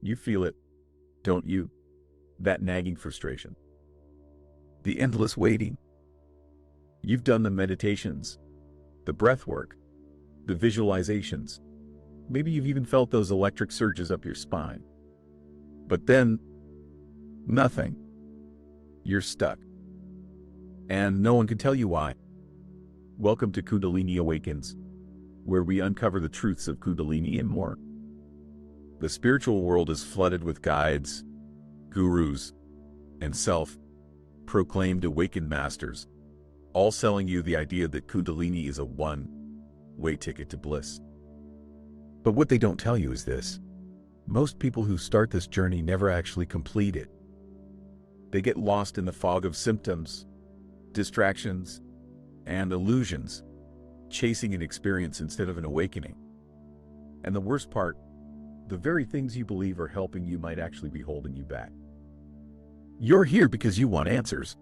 You feel it, don't you? That nagging frustration. The endless waiting. You've done the meditations, the breath work, the visualizations. Maybe you've even felt those electric surges up your spine. But then, nothing. You're stuck. And no one can tell you why. Welcome to Kundalini Awakens, where we uncover the truths of Kundalini and more. The spiritual world is flooded with guides, gurus, and self-proclaimed awakened masters, all selling you the idea that Kundalini is a one-way ticket to bliss. But what they don't tell you is this: most people who start this journey never actually complete it. They get lost in the fog of symptoms, distractions, and illusions, chasing an experience instead of an awakening. And the worst part, the very things you believe are helping you might actually be holding you back. You're here because you want answers.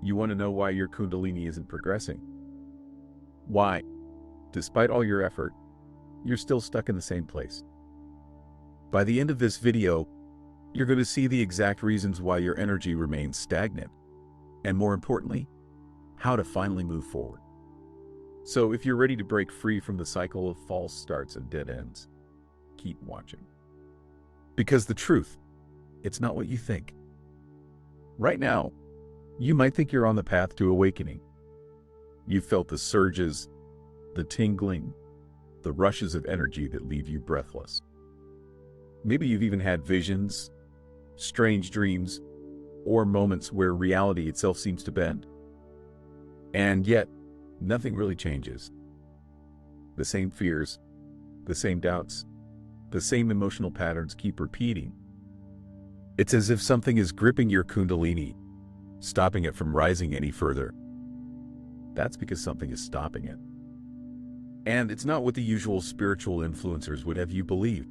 You want to know why your Kundalini isn't progressing. Why, despite all your effort, you're still stuck in the same place. By the end of this video, you're going to see the exact reasons why your energy remains stagnant, and more importantly, how to finally move forward. So if you're ready to break free from the cycle of false starts and dead ends, keep watching. Because the truth, it's not what you think. Right now, you might think you're on the path to awakening. You've felt the surges, the tingling, the rushes of energy that leave you breathless. Maybe you've even had visions, strange dreams, or moments where reality itself seems to bend. And yet, nothing really changes. The same fears, the same doubts, the same emotional patterns keep repeating. It's as if something is gripping your Kundalini, stopping it from rising any further. That's because something is stopping it. And it's not what the usual spiritual influencers would have you believe.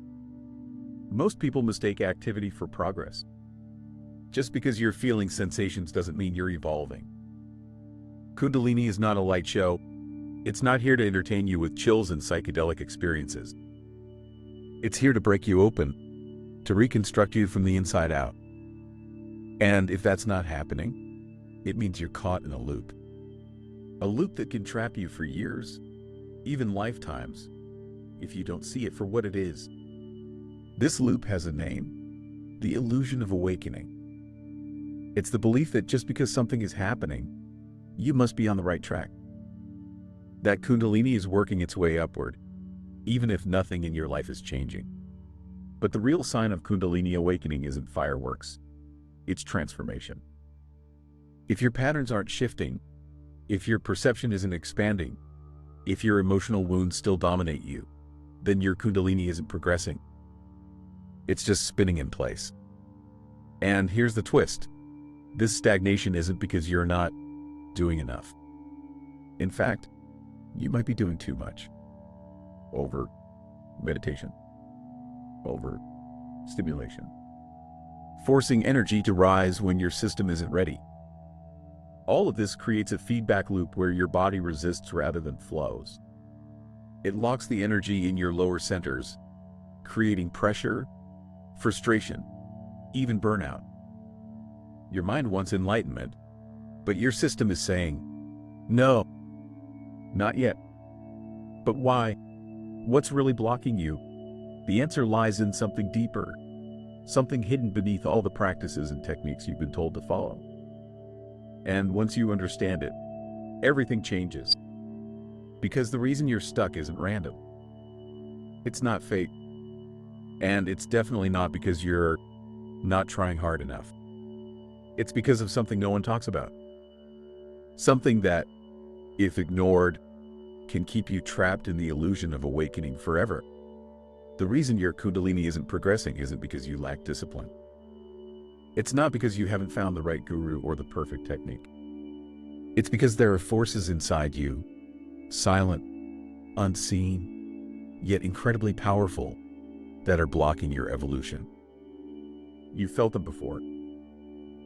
Most people mistake activity for progress. Just because you're feeling sensations doesn't mean you're evolving. Kundalini is not a light show. It's not here to entertain you with chills and psychedelic experiences. It's here to break you open, to reconstruct you from the inside out. And if that's not happening, it means you're caught in a loop. A loop that can trap you for years, even lifetimes, if you don't see it for what it is. This loop has a name: the illusion of awakening. It's the belief that just because something is happening, you must be on the right track. That Kundalini is working its way upward, even if nothing in your life is changing. But the real sign of Kundalini awakening isn't fireworks. It's transformation. If your patterns aren't shifting, if your perception isn't expanding, if your emotional wounds still dominate you, then your Kundalini isn't progressing. It's just spinning in place. And here's the twist: this stagnation isn't because you're not doing enough. In fact, you might be doing too much. Over meditation, over stimulation, forcing energy to rise when your system isn't ready. All of this creates a feedback loop where your body resists rather than flows. It locks the energy in your lower centers, creating pressure, frustration, even burnout. Your mind wants enlightenment, but your system is saying, no, not yet. But why? What's really blocking you? The answer lies in something deeper, something hidden beneath all the practices and techniques you've been told to follow. And once you understand it, everything changes. Because the reason you're stuck isn't random. It's not fate. And it's definitely not because you're not trying hard enough. It's because of something no one talks about. Something that, if ignored, can keep you trapped in the illusion of awakening forever. The reason your Kundalini isn't progressing isn't because you lack discipline. It's not because you haven't found the right guru or the perfect technique. It's because there are forces inside you, silent, unseen, yet incredibly powerful, that are blocking your evolution. You felt them before.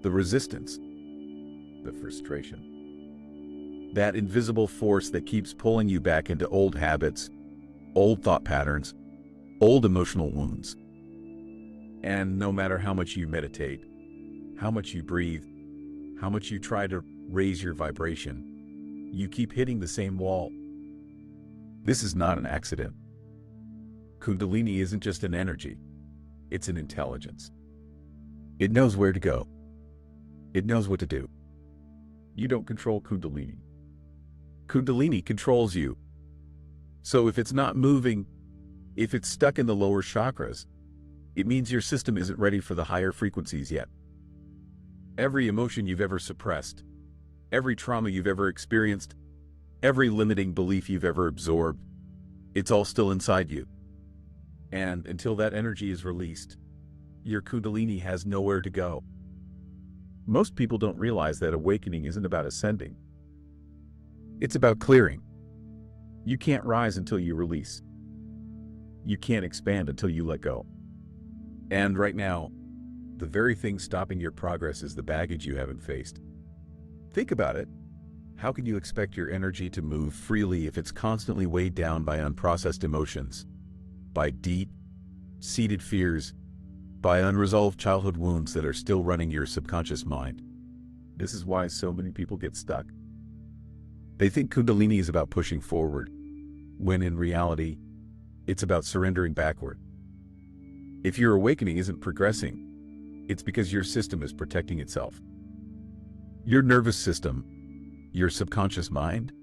The resistance, the frustration. That invisible force that keeps pulling you back into old habits, old thought patterns, old emotional wounds. And no matter how much you meditate, how much you breathe, how much you try to raise your vibration, you keep hitting the same wall. This is not an accident. Kundalini isn't just an energy, it's an intelligence. It knows where to go. It knows what to do. You don't control Kundalini. Kundalini controls you. So if it's not moving, if it's stuck in the lower chakras, it means your system isn't ready for the higher frequencies yet. Every emotion you've ever suppressed, every trauma you've ever experienced, every limiting belief you've ever absorbed, it's all still inside you. And until that energy is released, your Kundalini has nowhere to go. Most people don't realize that awakening isn't about ascending. It's about clearing. You can't rise until you release. You can't expand until you let go. And right now, the very thing stopping your progress is the baggage you haven't faced. Think about it. How can you expect your energy to move freely if it's constantly weighed down by unprocessed emotions, by deep-seated fears, by unresolved childhood wounds that are still running your subconscious mind? This is why so many people get stuck. They think Kundalini is about pushing forward, when in reality, it's about surrendering backward. If your awakening isn't progressing, it's because your system is protecting itself. Your nervous system, your subconscious mind,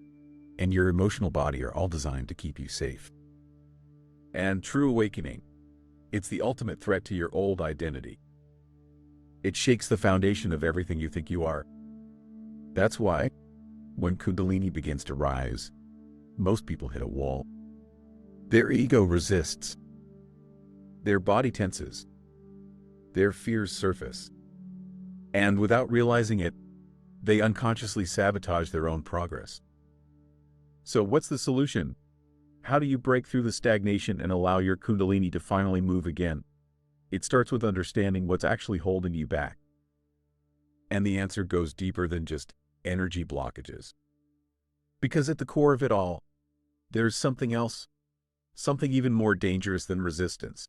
and your emotional body are all designed to keep you safe. And true awakening, it's the ultimate threat to your old identity. It shakes the foundation of everything you think you are. That's why, when Kundalini begins to rise, most people hit a wall. Their ego resists. Their body tenses. Their fears surface. And without realizing it, they unconsciously sabotage their own progress. So what's the solution? How do you break through the stagnation and allow your Kundalini to finally move again? It starts with understanding what's actually holding you back. And the answer goes deeper than just energy blockages. Because at the core of it all, there's something else, something even more dangerous than resistance: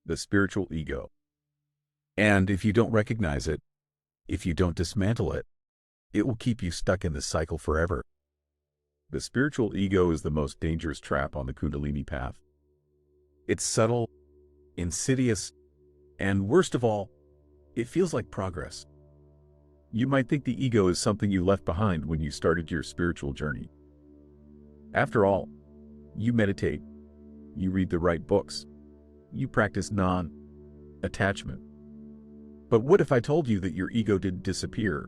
the spiritual ego. And if you don't recognize it, if you don't dismantle it, it will keep you stuck in this cycle forever. The spiritual ego is the most dangerous trap on the Kundalini path. It's subtle, insidious, and worst of all, it feels like progress. You might think the ego is something you left behind when you started your spiritual journey. After all, you meditate, you read the right books, you practice non-attachment. But what if I told you that your ego didn't disappear?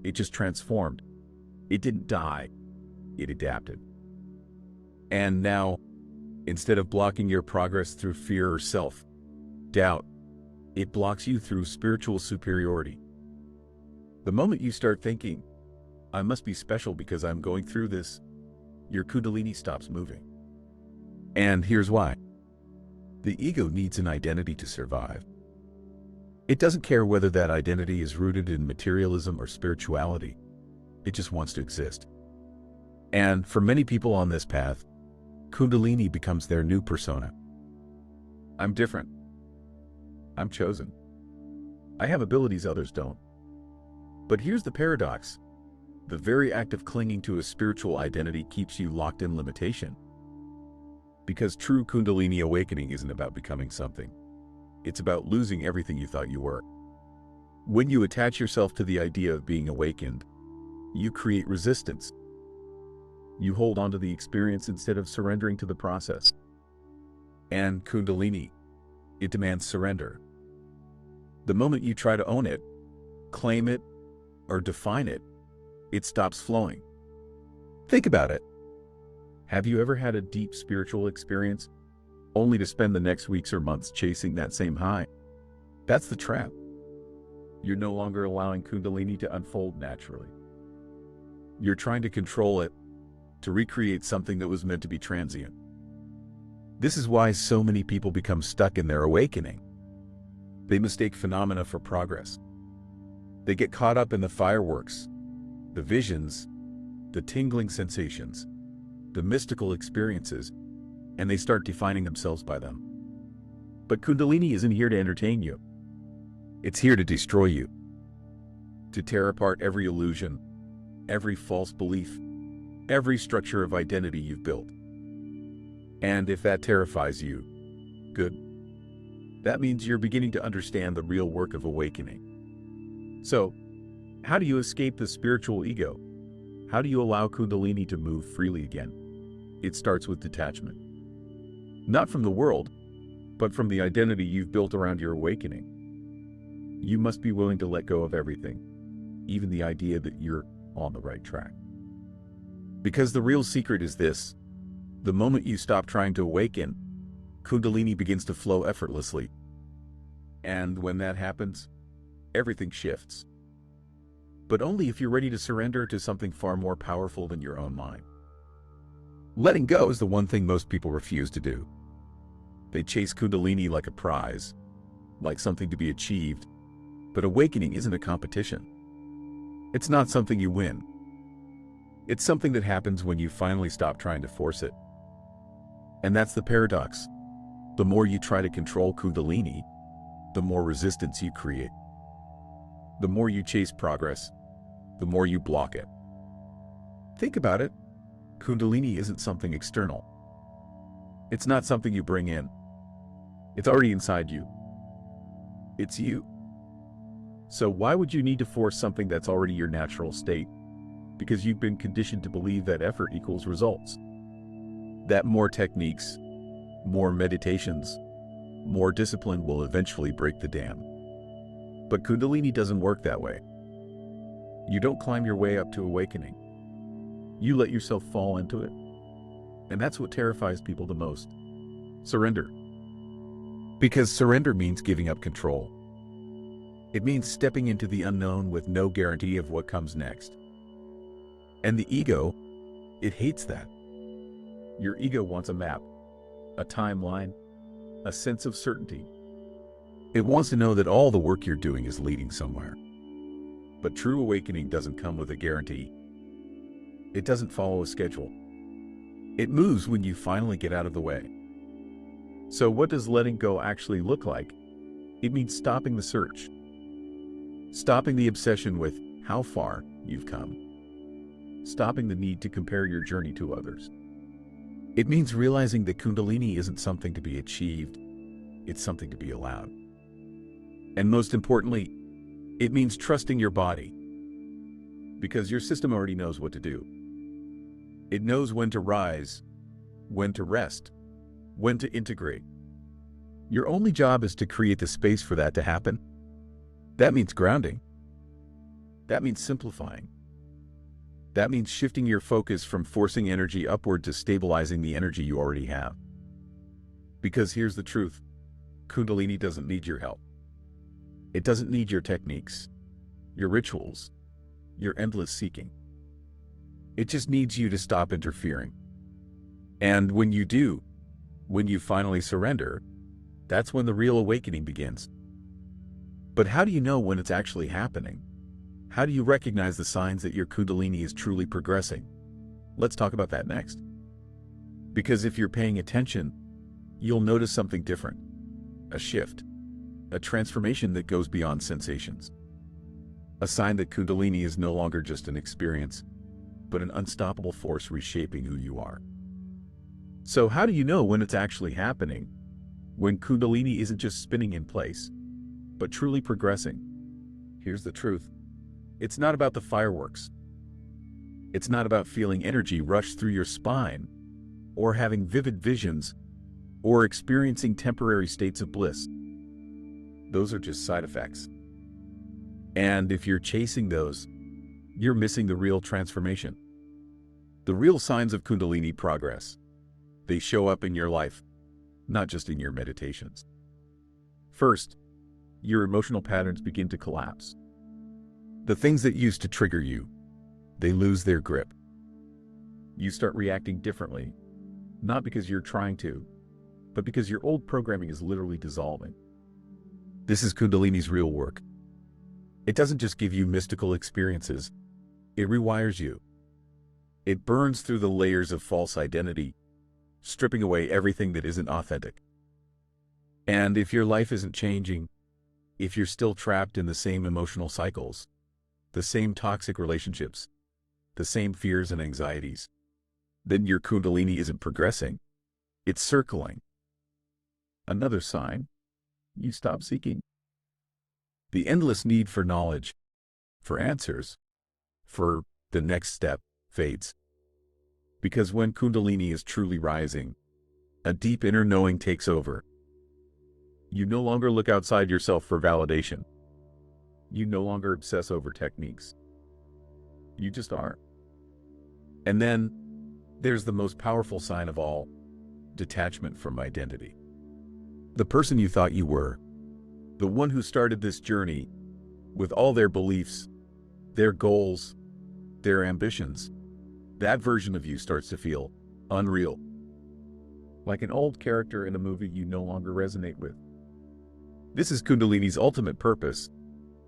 It just transformed. It didn't die. It adapted. And now, instead of blocking your progress through fear or self-doubt, it blocks you through spiritual superiority. The moment you start thinking, I must be special because I'm going through this, your Kundalini stops moving. And here's why. The ego needs an identity to survive. It doesn't care whether that identity is rooted in materialism or spirituality. It just wants to exist. And for many people on this path, Kundalini becomes their new persona. I'm different. I'm chosen. I have abilities others don't. But here's the paradox. The very act of clinging to a spiritual identity keeps you locked in limitation. Because true Kundalini awakening isn't about becoming something. It's about losing everything you thought you were. When you attach yourself to the idea of being awakened, you create resistance. You hold on to the experience instead of surrendering to the process. And Kundalini, it demands surrender. The moment you try to own it, claim it, or define it, it stops flowing. Think about it. Have you ever had a deep spiritual experience, only to spend the next weeks or months chasing that same high? That's the trap. You're no longer allowing Kundalini to unfold naturally. You're trying to control it, to recreate something that was meant to be transient. This is why so many people become stuck in their awakening. They mistake phenomena for progress. They get caught up in the fireworks, the visions, the tingling sensations, the mystical experiences, and they start defining themselves by them. But Kundalini isn't here to entertain you. It's here to destroy you, to tear apart every illusion, every false belief, every structure of identity you've built. And if that terrifies you, good. That means you're beginning to understand the real work of awakening. So, how do you escape the spiritual ego? How do you allow Kundalini to move freely again? It starts with detachment. Not from the world, but from the identity you've built around your awakening. You must be willing to let go of everything, even the idea that you're on the right track. Because the real secret is this: the moment you stop trying to awaken, Kundalini begins to flow effortlessly. And when that happens, everything shifts. But only if you're ready to surrender to something far more powerful than your own mind. Letting go is the one thing most people refuse to do. They chase Kundalini like a prize, like something to be achieved. But awakening isn't a competition. It's not something you win. It's something that happens when you finally stop trying to force it. And that's the paradox. The more you try to control Kundalini, the more resistance you create. The more you chase progress, the more you block it. Think about it. Kundalini isn't something external. It's not something you bring in. It's already inside you. It's you. So why would you need to force something that's already your natural state? Because you've been conditioned to believe that effort equals results. That more techniques, more meditations, more discipline will eventually break the dam. But Kundalini doesn't work that way. You don't climb your way up to awakening. You let yourself fall into it. And that's what terrifies people the most. Surrender. Because surrender means giving up control. It means stepping into the unknown with no guarantee of what comes next. And the ego, it hates that. Your ego wants a map, a timeline, a sense of certainty. It wants to know that all the work you're doing is leading somewhere. But true awakening doesn't come with a guarantee. It doesn't follow a schedule. It moves when you finally get out of the way. So what does letting go actually look like? It means stopping the search. Stopping the obsession with how far you've come. Stopping the need to compare your journey to others. It means realizing that Kundalini isn't something to be achieved, it's something to be allowed. And most importantly, it means trusting your body. Because your system already knows what to do. It knows when to rise, when to rest, when to integrate. Your only job is to create the space for that to happen. That means grounding. That means simplifying. That means shifting your focus from forcing energy upward to stabilizing the energy you already have. Because here's the truth. Kundalini doesn't need your help. It doesn't need your techniques, your rituals, your endless seeking. It just needs you to stop interfering. And when you do, when you finally surrender, that's when the real awakening begins. But how do you know when it's actually happening? How do you recognize the signs that your Kundalini is truly progressing? Let's talk about that next. Because if you're paying attention, you'll notice something different. A shift. A transformation that goes beyond sensations. A sign that Kundalini is no longer just an experience, but an unstoppable force reshaping who you are. So how do you know when it's actually happening? When Kundalini isn't just spinning in place, but truly progressing. Here's the truth. It's not about the fireworks. It's not about feeling energy rush through your spine, or having vivid visions, or experiencing temporary states of bliss. Those are just side effects. And if you're chasing those, you're missing the real transformation. The real signs of Kundalini progress. They show up in your life, not just in your meditations. First, your emotional patterns begin to collapse. The things that used to trigger you, they lose their grip. You start reacting differently, not because you're trying to, but because your old programming is literally dissolving. This is Kundalini's real work. It doesn't just give you mystical experiences, it rewires you. It burns through the layers of false identity, stripping away everything that isn't authentic. And if your life isn't changing, if you're still trapped in the same emotional cycles, the same toxic relationships, the same fears and anxieties, then your Kundalini isn't progressing. It's circling. Another sign, you stop seeking. The endless need for knowledge, for answers, for the next step fades. Because when Kundalini is truly rising, a deep inner knowing takes over. You no longer look outside yourself for validation. You no longer obsess over techniques. You just are. And then there's the most powerful sign of all, detachment from identity. The person you thought you were, the one who started this journey with all their beliefs, their goals, their ambitions, that version of you starts to feel unreal. Like an old character in a movie you no longer resonate with. This is Kundalini's ultimate purpose,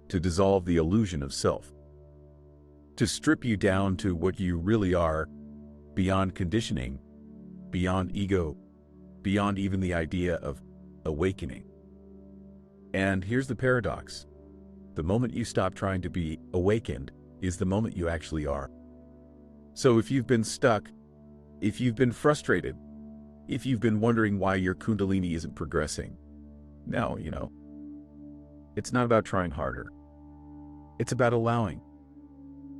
to dissolve the illusion of self. To strip you down to what you really are, beyond conditioning, beyond ego, beyond even the idea of awakening. And here's the paradox. The moment you stop trying to be awakened is the moment you actually are. So if you've been stuck, if you've been frustrated, if you've been wondering why your Kundalini isn't progressing, now you know. It's not about trying harder. It's about allowing.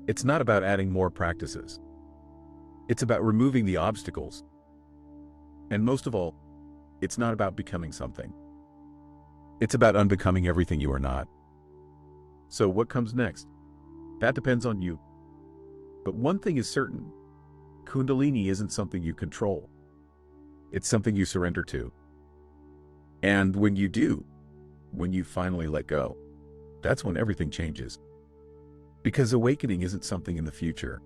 It's not about adding more practices. It's about removing the obstacles. And most of all, it's not about becoming something. It's about unbecoming everything you are not. So what comes next? That depends on you. But one thing is certain, Kundalini isn't something you control. It's something you surrender to. And when you do, when you finally let go, that's when everything changes. Because awakening isn't something in the future.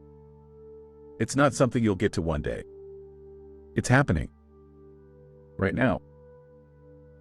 It's not something you'll get to one day. It's happening right now.